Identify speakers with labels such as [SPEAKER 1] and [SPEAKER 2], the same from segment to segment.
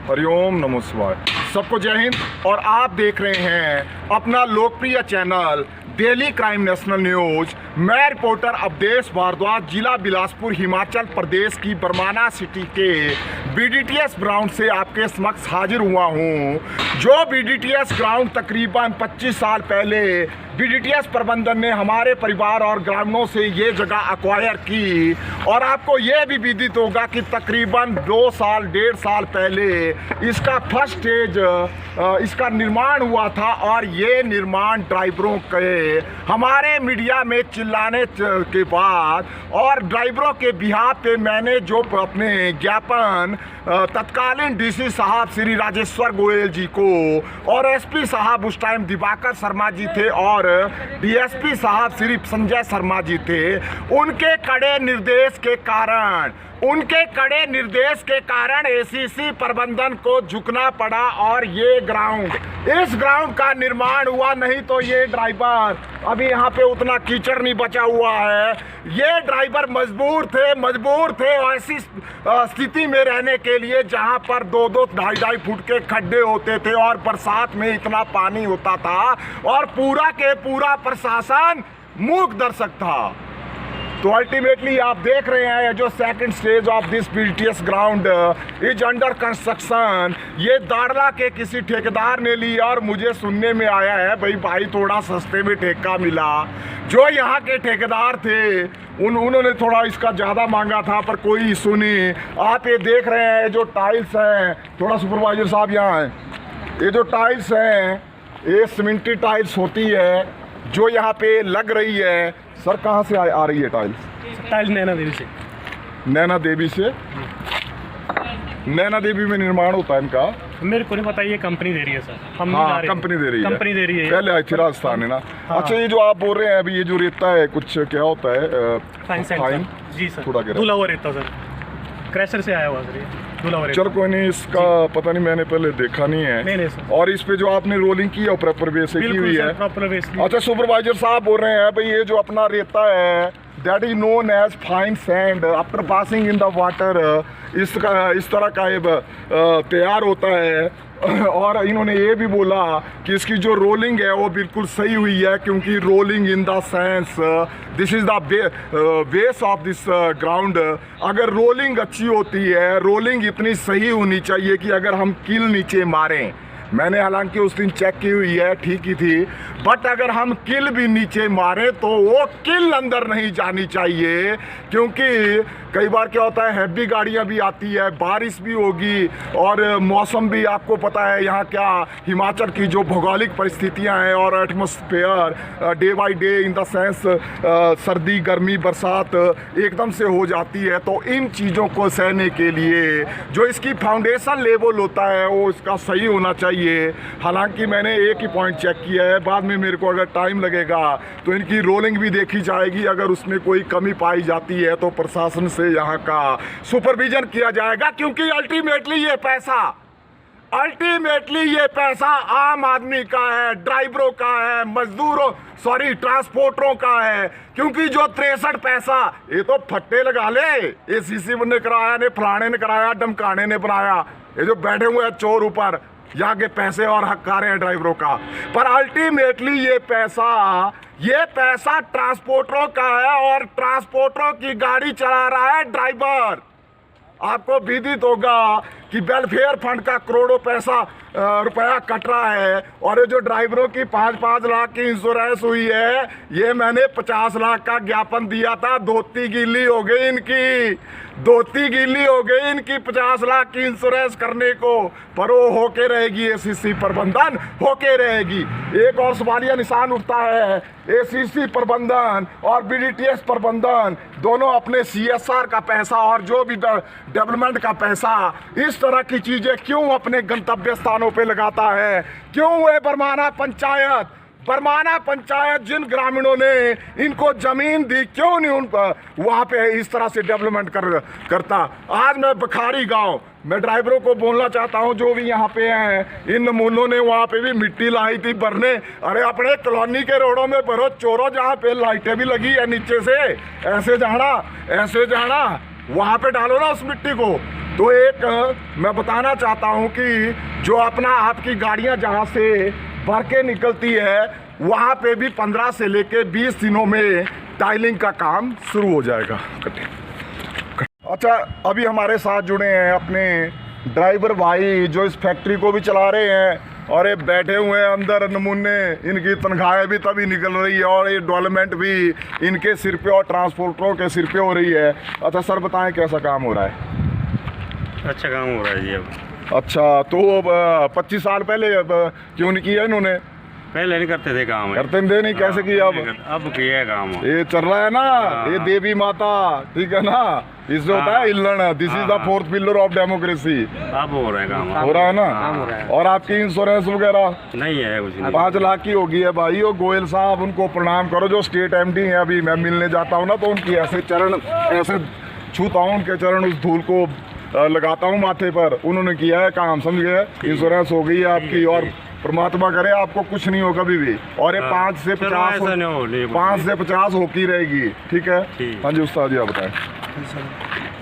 [SPEAKER 1] हरिओम नमो शिवाय। सबको जय हिंद। और आप देख रहे हैं अपना लोकप्रिय channel daily crime national news. मैं रिपोर्टर अवधेश भारद्वाज जिला बिलासपुर हिमाचल प्रदेश की बरमाना सिटी के बीडीटीएस ग्राउंड से आपके समक्ष हाजिर हुआ हूं। जो बीडीटीएस ग्राउंड तकरीबन 25 साल पहले बीडीटीएस प्रबंधन ने हमारे परिवार और ग्रामीणों से ये जगह अक्वायर की। और आपको ये भी विदित होगा कि तकरीबन 1.5 साल पहले इसका फर्स्ट स्टेज इसका निर्माण हुआ था। और ये निर्माण ड्राइवरों के हमारे मीडिया में चिल्लाने के बाद और ड्राइवरों के बिहाफ पे मैंने जो अपने ज्ञापन तत्कालीन डीसी साहब श्री राजेश्वर गोयल जी को और एसपी साहब उस टाइम दिवाकर शर्मा जी थे और डीएसपी साहब श्री संजय शर्मा जी थे, उनके कड़े निर्देश के कारण एसीसी प्रबंधन को झुकना पड़ा और ये इस ग्राउंड का निर्माण हुआ। नहीं तो ये ड्राइवर अभी यहाँ पे उतना कीचड़ नहीं बचा हुआ है। ये ड्राइवर मजबूर थे ऐसी स्थिति में रहने के लिए जहाँ पर 2-2, 2.5 फुट के खड्डे होते थे और बरसात में इतना पानी होता था और पूरा के पूरा प्रशासन मूक दर्शक था। तो अल्टीमेटली आप देख रहे हैं जो second stage of this BDTS ground is under construction. ये दाड़ला के किसी ठेकेदार ने ली और मुझे सुनने में आया है भाई थोड़ा सस्ते में ठेका मिला। जो यहाँ के ठेकेदार थे उन्होंने थोड़ा इसका ज़्यादा मांगा था, पर कोई इशू नहीं। आप ये देख रहे हैं जो टाइल्स हैं, थोड़ा सुपरवाइजर साहब यहाँ हैं, ये जो टाइल्स हैं ये सीमेंटी टाइल्स होती है जो यहाँ पे लग रही है। सर कहाँ से आ रही है टाइल्स? नैना देवी में निर्माण होता है इनका।
[SPEAKER 2] मेरे को नहीं पता, ये कंपनी दे रही है सर। हम
[SPEAKER 1] हाँ, कंपनी दे रही है। पहले आई थी राजस्थान है ना। हाँ। अच्छा, ये जो आप बोल रहे हैं अभी ये जो रेता है कुछ क्या होता है?
[SPEAKER 2] फाइन जी सर,
[SPEAKER 1] थोड़ा
[SPEAKER 2] धुला हुआ रेता सर, क्रैशर से आया हुआ सर।
[SPEAKER 1] चल कोई नहीं, इसका पता नहीं, मैंने पहले देखा नहीं है।
[SPEAKER 2] नहीं सर।
[SPEAKER 1] और इस पे जो आपने रोलिंग की है प्रॉपर वे से की हुई है?
[SPEAKER 2] प्रॉपर वे से।
[SPEAKER 1] अच्छा, सुपरवाइजर साहब बोल रहे हैं भाई ये जो अपना रेता है that is known as fine sand after passing in the water, इस तरह का ये तैयार होता है। और इन्होंने ये भी बोला कि इसकी जो रोलिंग है वो बिल्कुल सही हुई है, क्योंकि rolling in the sense this is the base of this ground. अगर रोलिंग अच्छी होती है, रोलिंग इतनी सही होनी चाहिए कि अगर हम कील नीचे मारें, मैंने हालांकि उस दिन चेक की हुई है, ठीक ही थी, बट अगर हम किल भी नीचे मारें तो वो किल अंदर नहीं जानी चाहिए। क्योंकि कई बार क्या होता है हैवी गाड़ियां भी आती है, बारिश भी होगी और मौसम भी आपको पता है यहाँ क्या हिमाचल की जो भौगोलिक परिस्थितियां हैं और atmosphere day by day in the sense सर्दी गर्मी बरसात एकदम से हो जाती है। तो इन चीज़ों को सहने के लिए जो इसकी फाउंडेशन लेवल होता है वो इसका सही होना चाहिए। हालांकि मैंने एक ही पॉइंट चेक किया है, बाद में मेरे को अगर टाइम लगेगा तो इनकी रोलिंग भी देखी जाएगी। अगर उसमें कोई कमी पाई जाती है तो प्रशासन से यहाँ का सुपरविजन किया जाएगा, क्योंकि अल्टीमेटली ये पैसा आम आदमी का है, ड्राइवरों का है, ट्रांसपोर्टरों का है। क्योंकि जो 63 पैसा ये तो फट्टे लगा ले, ये सीसी ने कराया, ने फलाने ने कराया, डमकाने ने बनाया, ये जो बैठे हुए हैं चोर ऊपर यहाँ के पैसे और हक खा रहे हैं ड्राइवरों का। पर अल्टीमेटली ये पैसा ट्रांसपोर्टरों का है और ट्रांसपोर्टरों की गाड़ी चला रहा है ड्राइवर। आपको विदित होगा कि वेलफेयर फंड का करोड़ों रुपया कट रहा है और ये जो ड्राइवरों की 5-5 लाख की इंश्योरेंस हुई है, ये मैंने 50 लाख का ज्ञापन दिया था। धोती गीली हो गई इनकी 50 लाख की इंश्योरेंस करने को, पर वो होके रहेगी, एसीसी प्रबंधन होके रहेगी। एक और सवालिया निशान उठता है, एसीसी प्रबंधन और बीडीटीएस प्रबंधन दोनों अपने सीएसआर का पैसा और जो भी डेवलपमेंट का पैसा इस तरह की चीजें क्यों अपने गंतव्य स्थानों पे लगाता है? क्यों ये बरमाना पंचायत जिन ग्रामीणों ने इनको जमीन दी, क्यों नहीं उन वहाँ पे इस तरह से डेवलपमेंट करता? आज मैं बखारी गांव मैं ड्राइवरों को बोलना चाहता हूँ जो भी यहाँ पे हैं, इन नमूनों ने वहाँ पे भी मिट्टी लाई थी भरने। अरे अपने कॉलोनी के रोडों में भरो चोरों, जहाँ पे लाइटें भी लगी है नीचे से ऐसे जाना वहाँ पे डालो ना उस मिट्टी को। तो एक मैं बताना चाहता हूँ कि जो अपना आपकी गाड़ियाँ जहाँ से भर के निकलती है वहाँ पे भी 15 से लेके 20 दिनों में टाइलिंग का काम शुरू हो जाएगा। अच्छा, अभी हमारे साथ जुड़े हैं अपने ड्राइवर भाई जो इस फैक्ट्री को भी चला रहे हैं, और ये बैठे हुए हैं अंदर नमूने, इनकी तनख्वाहें भी तभी निकल रही है और ये डेवलपमेंट भी इनके सिर पे और ट्रांसपोर्टरों के सिर पे हो रही है। अच्छा सर, बताएं कैसा काम हो रहा है?
[SPEAKER 3] अच्छा काम हो रहा है जी। अब
[SPEAKER 1] अच्छा, तो 25 साल पहले क्यों नहीं किया इन्होंने?
[SPEAKER 3] पहले नहीं करते थे काम,
[SPEAKER 1] करते थे नहीं, कैसे किया
[SPEAKER 3] अब किया है काम।
[SPEAKER 1] ये चल रहा है ना, ये देवी माता, ठीक है ना, इससे होता है हिलन, this is the fourth pillar of democracy.
[SPEAKER 3] अब हो रहा है काम,
[SPEAKER 1] हो रहा है ना।
[SPEAKER 3] हो रहा है।
[SPEAKER 1] और आपकी इंश्योरेंस वगैरह
[SPEAKER 3] नहीं है कुछ नहीं।
[SPEAKER 1] 5 लाख की होगी है भाई। वो गोयल साहब, उनको प्रणाम करो जो स्टेट एमडी हैं। अभी मैं मिलने जाता हूँ ना तो उनकी ऐसे चरण ऐसे छूता हूँ, उनके चरण, उस धूल को लगाता हूँ माथे पर। उन्होंने किया है काम, समझ गए? इंश्योरेंस हो गई है आपकी, और परमात्मा करे आपको कुछ नहीं हो कभी भी। और ये 5 से 50 होती रहेगी, ठीक है? हाँ जी उस्ताद जी, आप बताएं।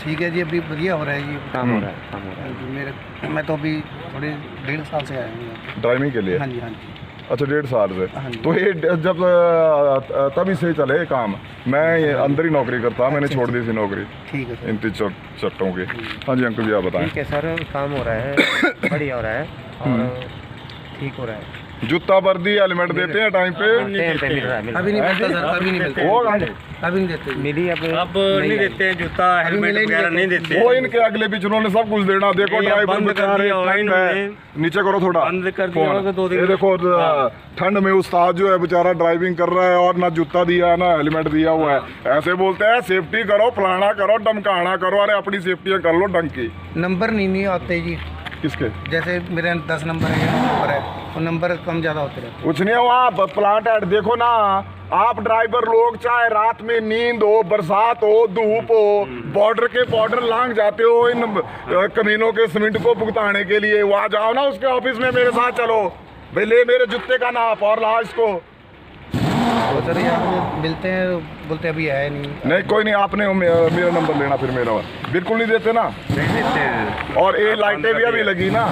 [SPEAKER 4] ठीक है जी, अभी बढ़िया हो रहा है जी,
[SPEAKER 3] काम हो रहा है, काम हो रहा है।
[SPEAKER 4] मैं तो अभी थोड़े 1.5 साल से आया हूँ
[SPEAKER 1] ड्राइविंग के लिए?
[SPEAKER 4] हाँ जी, हाँ जी।
[SPEAKER 1] अच्छा, 1.5 साल से।
[SPEAKER 4] हाँ जी।
[SPEAKER 1] तो ये जब तभी से चले काम। मैं ये अंदर ही नौकरी करता, मैंने छोड़ दी थी नौकरी
[SPEAKER 4] ठीक है सर।
[SPEAKER 1] इन 3 चट्टों की। हाँ जी अंकल जी, आप बताएं।
[SPEAKER 5] ठीक है सर, काम हो रहा है, बढ़िया हो रहा है और ठीक हो रहा है।
[SPEAKER 1] जूता वर्दी हेलमेट देते हैं टाइम पे?
[SPEAKER 5] टाइम पे मिल रहा है,
[SPEAKER 4] अभी नहीं मिलता सर, अभी नहीं मिलता।
[SPEAKER 1] वो
[SPEAKER 4] अभी नहीं देते।
[SPEAKER 5] मिली अब
[SPEAKER 3] नहीं देते हैं, जूता हेलमेट वगैरह नहीं देते।
[SPEAKER 1] वो इनके अगले पिछलों ने सब कुछ देना। देखो
[SPEAKER 3] ये
[SPEAKER 1] ड्राइवर
[SPEAKER 3] बंद
[SPEAKER 1] बेचारे,
[SPEAKER 3] कर दिया हुआ
[SPEAKER 1] ठंड है।
[SPEAKER 3] इन्होंने।
[SPEAKER 1] नीचे करो थोड़ा,
[SPEAKER 3] बंद कर दिया
[SPEAKER 1] फोन।
[SPEAKER 3] होगा 2 दिन।
[SPEAKER 1] ये देखो ठंड में उस्ताद जो है बेचारा ड्राइविंग कर रहा है और ना जूता दिया है ना हेलमेट दिया हुआ है। ऐसे बोलते हैं सेफ्टी करो, फलाना करो, डमकाना करो। अरे अपनी सेफ्टी कर लो ढंग की।
[SPEAKER 4] नंबर नहीं आते जी।
[SPEAKER 1] किसके?
[SPEAKER 4] जैसे मेरे 10 नंबर है, नंबर है, वो नंबर कम ज़्यादा होते रहते।
[SPEAKER 1] कुछ नहीं है वहाँ प्लांट है। देखो ना, आप ड्राइवर लोग चाहे रात में नींद हो, बरसात हो, धूप हो, बॉर्डर के बॉर्डर लांग जाते हो इन कमीनों के सीमेंट को भुगताने के लिए। वहाँ जाओ ना उसके ऑफिस में, मेरे साथ चलो भाई, ले मेरे जूते का नाप और ला इसको।
[SPEAKER 4] तो सर यहाँ मिलते हैं, बोलते अभी आया नहीं।
[SPEAKER 1] कोई नहीं, आपने मेरा नंबर लेना फिर मेरा। बिल्कुल नहीं देते ना।
[SPEAKER 3] नहीं देते हैं।
[SPEAKER 1] और ये लाइटें भी अभी लगी ना,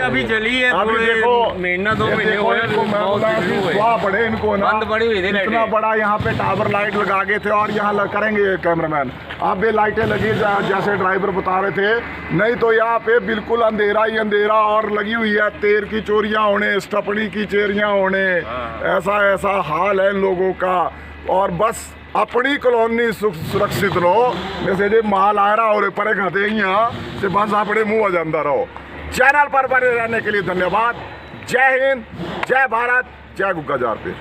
[SPEAKER 3] अभी चली है।
[SPEAKER 1] अभी देखो
[SPEAKER 3] महीना 2
[SPEAKER 1] ये
[SPEAKER 3] महीने
[SPEAKER 1] देखो,
[SPEAKER 3] हो गए,
[SPEAKER 1] इनको मैं बोला कि स्वाह पड़े इनको ना।
[SPEAKER 3] बंद पड़ी हुई थी
[SPEAKER 1] इतना
[SPEAKER 3] लाइटें।
[SPEAKER 1] बड़ा यहाँ पे टावर लाइट लगा गए थे और यहाँ करेंगे कैमरामैन। अब ये लाइटें लगी जैसे ड्राइवर बता रहे थे, नहीं तो यहाँ पे बिल्कुल अंधेरा ही अंधेरा। और लगी हुई है तेल की चोरियाँ होने, स्टपनी की चोरियाँ होने, ऐसा हाल है इन लोगों का। और बस अपनी कॉलोनी सुरक्षित रहो। जैसे जो माल आ रहा और परे खाते यहाँ से बस अपने मुँह अंदर रहो। चैनल पर बने रहने के लिए धन्यवाद। जय हिंद, जय भारत, जय गुग्गा जार पे।